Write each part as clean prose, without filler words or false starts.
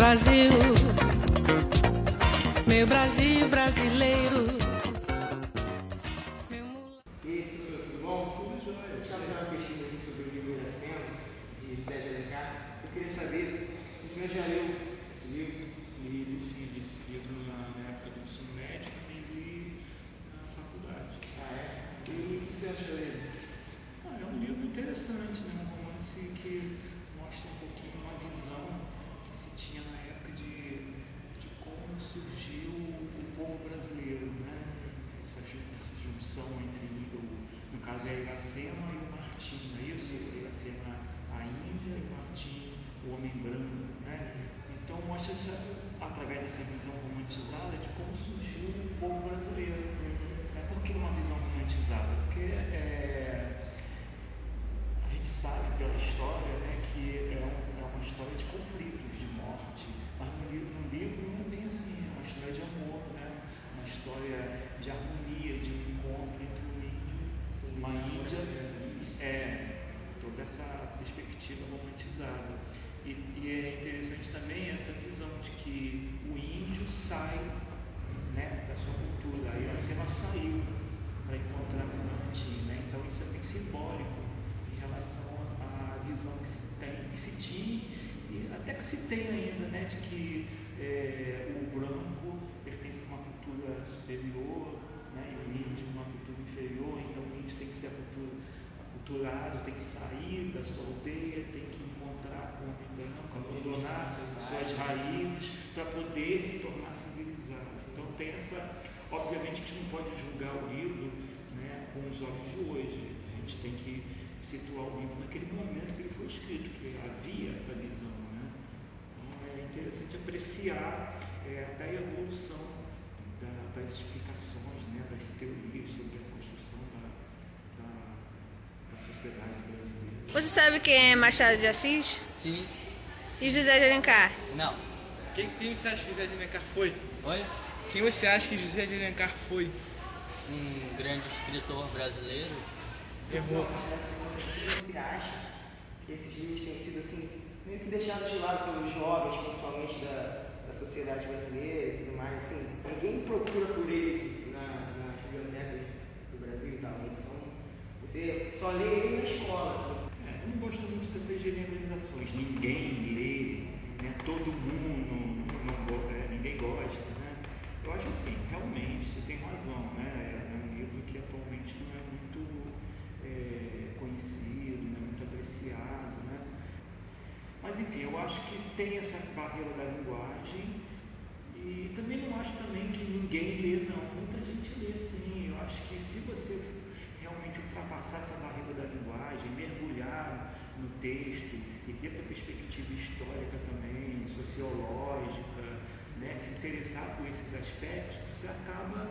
Brasil, meu Brasil brasileiro. E aí, professor, tudo bom? Tudo jóia. Eu estava fazendo uma pesquisa aqui sobre o livro Iracema, de José de Alencar. Eu queria saber se o senhor já leu esse livro. Li esse livro na época do ensino médio e li na faculdade. Ah, é? E o que você achou dele? É um livro interessante, né? Um romance que mostra um pouquinho uma visão que se tinha na época de como surgiu o povo brasileiro, né? Essa junção entre, no caso, é Iracema e o Martim, não é isso? Iracema, a Índia, e o Martim, o homem branco, né? Então mostra através dessa visão romantizada de como surgiu o povo brasileiro. Por que uma visão romantizada? Porque a gente sabe pela história, né, que é uma história de conflitos, de morte, mas no livro não é bem assim, é uma história de amor, né? Uma história de harmonia, de um encontro entre um índio e uma Índia, toda essa perspectiva romantizada. E é interessante também essa visão de que o índio sai, né, da sua cultura, a Iracema saiu para encontrar com o Martim, né? Então isso é bem simbólico em relação à visão que se tinha e até que se tem ainda, né, de que o branco pertence a uma cultura superior, né, e o índio uma cultura inferior. Então o índio tem que ser aculturado, tem que sair da sua aldeia, tem que encontrar com o homem branco, abandonar suas raízes para poder se tornar civilizado. Então tem obviamente a gente não pode julgar o livro, né, com os olhos de hoje. A gente tem que situar o livro naquele momento que ele foi escrito, que havia essa visão, né? Então é interessante apreciar até a evolução das explicações, né, das teorias sobre a construção da sociedade brasileira. Você sabe quem é Machado de Assis? Sim. E José de Alencar? Não. Quem você acha que José de Alencar foi? Oi? Quem você acha que José de Alencar foi? Um grande escritor brasileiro. Errou. Você acha que esses livros têm sido assim, meio que deixados de lado pelos jovens, principalmente da sociedade brasileira e tudo mais? Assim, ninguém procura por eles nas bibliotecas do Brasil e tal. Você só lê ele na escola. Assim. Eu não gosto muito dessas generalizações. Ninguém lê, né? Todo mundo ninguém gosta, né? Eu acho assim, realmente, você tem razão, né? É um livro que atualmente não é muito conhecido, não é muito apreciado, né? Mas enfim, eu acho que tem essa barreira da linguagem e também não acho também que ninguém lê, não. Muita gente lê, sim. Eu acho que se você realmente ultrapassar essa barreira da linguagem, mergulhar no texto e ter essa perspectiva histórica também, sociológica, né, se interessar por esses aspectos, você acaba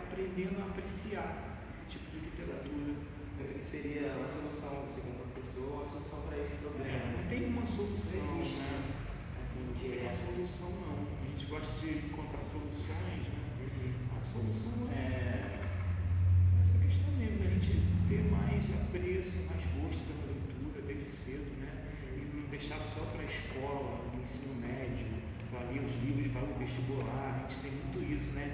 aprendendo a apreciar esse tipo de literatura. O que seria uma solução, você como professor, uma solução para esse problema? Não tem uma solução, não existe, né? Assim, Não tem uma solução, não. A gente gosta de encontrar soluções, né? A solução é essa questão mesmo, a gente ter mais apreço, mais gosto pela leitura desde cedo, né? E não deixar só para a escola, no ensino médio, para ler os livros para o vestibular. A gente tem muito isso, né?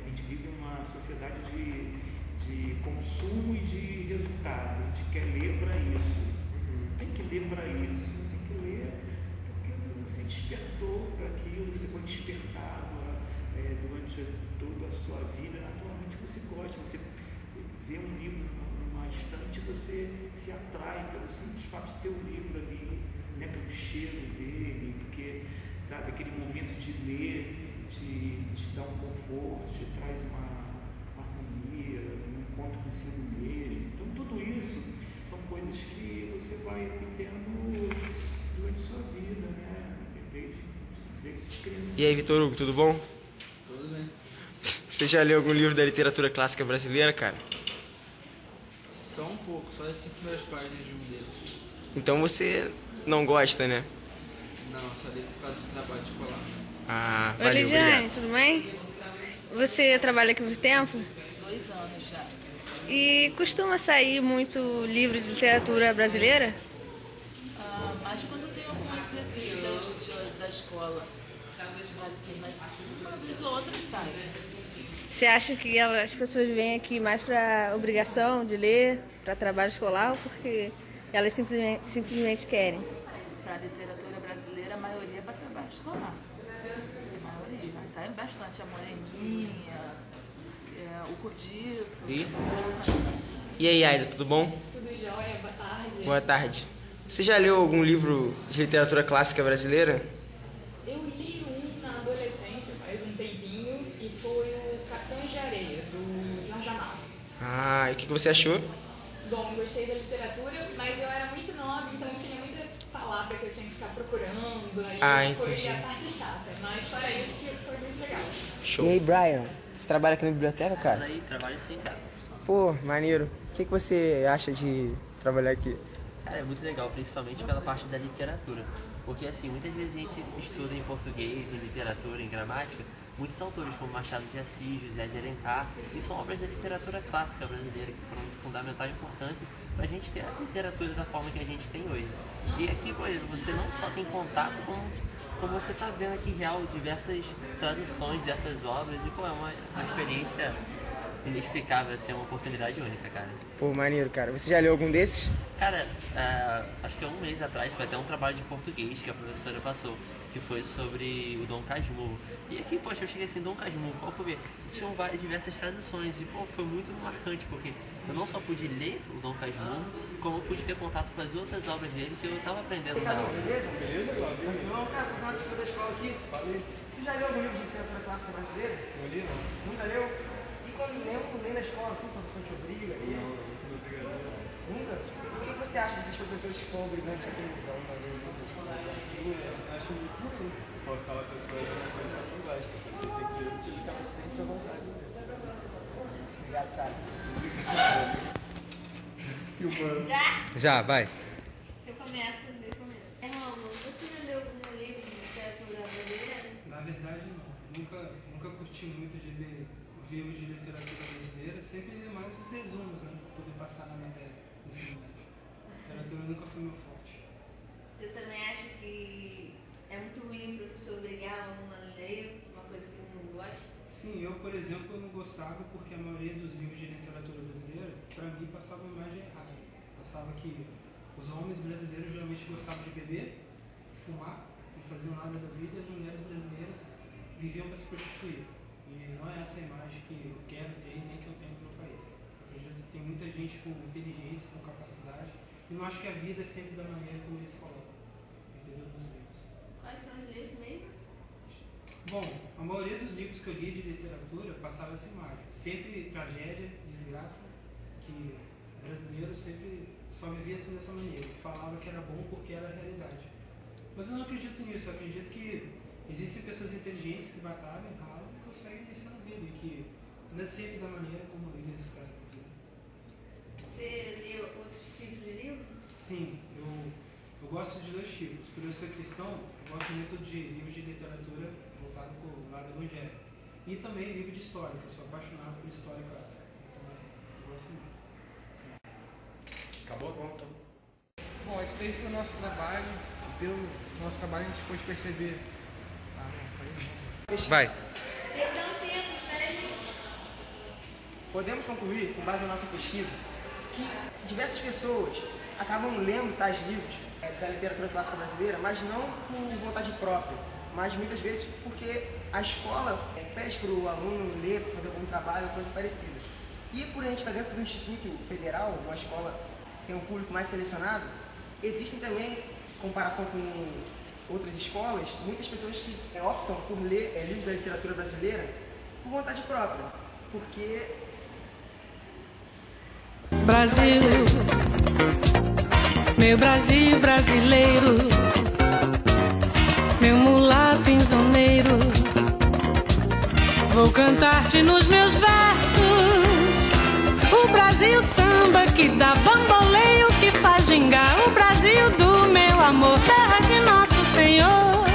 A gente vive uma sociedade de consumo e de resultado. A gente quer ler para isso. Tem que ler para isso. Tem que ler porque você despertou para aquilo, você foi despertado durante toda a sua vida. Naturalmente você gosta, você vê um livro numa estante, você se atrai pelo simples fato de ter o livro ali, né, pelo cheiro dele, porque, sabe, aquele momento de ler te dá um conforto, te traz uma harmonia, um encontro consigo mesmo. Então tudo isso são coisas que você vai tendo durante sua vida, né, desde criança. E aí, Vitor Hugo, tudo bom? Tudo bem. Você já leu algum livro da literatura clássica brasileira, cara? Só um pouco, só as 5 primeiras páginas de um deles. Então você não gosta, né? Não, só li por causa do trabalho escolar. Ah, Oi, valeu, Lidiane, obrigado. tudo bem? Você trabalha aqui há muito tempo? 2 anos já. E costuma sair muito livro de literatura brasileira? Mas quando tem algum exercício da da escola. Mas, assim, mas vez ou outra sai. Você acha que as pessoas vêm aqui mais para obrigação de ler, para trabalho escolar, ou porque elas simplesmente querem? Para a literatura brasileira, a maioria é para trabalho escolar. A maioria. Mas sai bastante a Moreninha, o Curtiço. E aí, Aida, tudo bom? Tudo jóia, boa tarde. Boa tarde. Você já leu algum livro de literatura clássica brasileira? Eu li um na adolescência, faz um tempinho, e foi o Capitães de Areia, do Jorge Amado. Ah, e o que você achou? Bom, gostei da literatura, mas eu era muito nova, então tinha muita palavra que eu tinha que ficar procurando, aí foi entendi. a parte chata, mas fora isso foi muito legal. Show. E aí, Brian, você trabalha aqui na biblioteca, cara? Aí, trabalho sim, cara. Pô, maneiro. O que você acha de trabalhar aqui? Cara, é muito legal, principalmente pela parte da literatura. Porque, assim, muitas vezes a gente estuda em português, em literatura, em gramática, muitos autores como Machado de Assis, José de Alencar, e são obras da literatura clássica brasileira que foram de fundamental importância para a gente ter a literatura da forma que a gente tem hoje. E aqui, por exemplo, você não só tem contato como você está vendo aqui real diversas traduções dessas obras, e, pô, é uma experiência inexplicável, assim, é uma oportunidade única, cara. Pô, maneiro, cara. Você já leu algum desses? Cara, acho que há um mês atrás foi até um trabalho de português que a professora passou, que foi sobre o Dom Casmurro. E aqui, poxa, eu cheguei assim, Dom Casmurro, qual foi? Tinham diversas traduções e, pô, foi muito marcante, porque eu não só pude ler o Dom Casmurro, como eu pude ter contato com as outras obras dele que eu estava aprendendo na aula. Beleza? Não, cara, tô fazendo uma pessoa da escola aqui. Tu já leu algum livro de literatura clássica brasileira? Não li, não. Nunca leu? E quando lê na escola, assim, o professor te obriga a ler? Nunca? O que você acha desses professores que ficam obrigantes assim? Eu acho muito ruim forçar uma pessoa a ler uma coisa que ela não gosta. Você tem que ler o que ela sente à vontade mesmo. Obrigado, cara. Filmando. Já, vai. Eu começo desde o começo. Romulo, você já leu algum livro de literatura brasileira? Na verdade, não. Nunca curti muito de ler livros de literatura brasileira. Sempre li mais os resumos, né? Pra poder passar na matéria. Literatura nunca foi meu forte. Você também acha que é muito ruim o professor obrigar um a ler uma coisa que ele não gosta? Sim, eu, por exemplo, eu não gostava porque a maioria dos livros de literatura brasileira, para mim, passava uma imagem errada. Passava que os homens brasileiros geralmente gostavam de beber, fumar, não faziam nada da vida, e as mulheres brasileiras viviam para se prostituir. E não é essa a imagem que eu quero ter nem que eu tenho no meu país. Eu acredito que tem muita gente com inteligência, com capacidade, e não acho que a vida é sempre da maneira como eles colocam, entendeu? Nos livros. Quais são os livros mesmo? Bom, a maioria dos livros que eu li de literatura passava essa imagem. Sempre tragédia, desgraça, que o brasileiro sempre só vivia assim dessa maneira. Falava que era bom porque era a realidade. Mas eu não acredito nisso. Eu acredito que existem pessoas inteligentes que batalham, ralam e conseguem vencer na vida. E que não é sempre da maneira como eles escrevem. Você leu outros tipos de livro? Sim, eu gosto de dois tipos. Por eu ser cristão, eu gosto muito de livros de literatura voltado para o lado evangélico. E também livro de história, que eu sou apaixonado por história clássica. Então, eu gosto muito. Acabou? Bom. Bom, esse daí foi o nosso trabalho. E pelo nosso trabalho a gente pôde perceber. Ah, não, foi. Vai. Podemos concluir, com base na nossa pesquisa, que diversas pessoas acabam lendo tais livros da literatura clássica brasileira, mas não por vontade própria, mas muitas vezes porque a escola pede para o aluno ler, para fazer algum trabalho, coisa parecida. E por a gente estar dentro do Instituto Federal, uma escola que tem um público mais selecionado, existem também, em comparação com outras escolas, muitas pessoas que optam por ler livros da literatura brasileira por vontade própria, porque Brasil, meu Brasil brasileiro, meu mulato insoneiro, vou cantar-te nos meus versos. O Brasil samba que dá bamboleio, que faz gingar, o Brasil do meu amor, terra de nosso Senhor.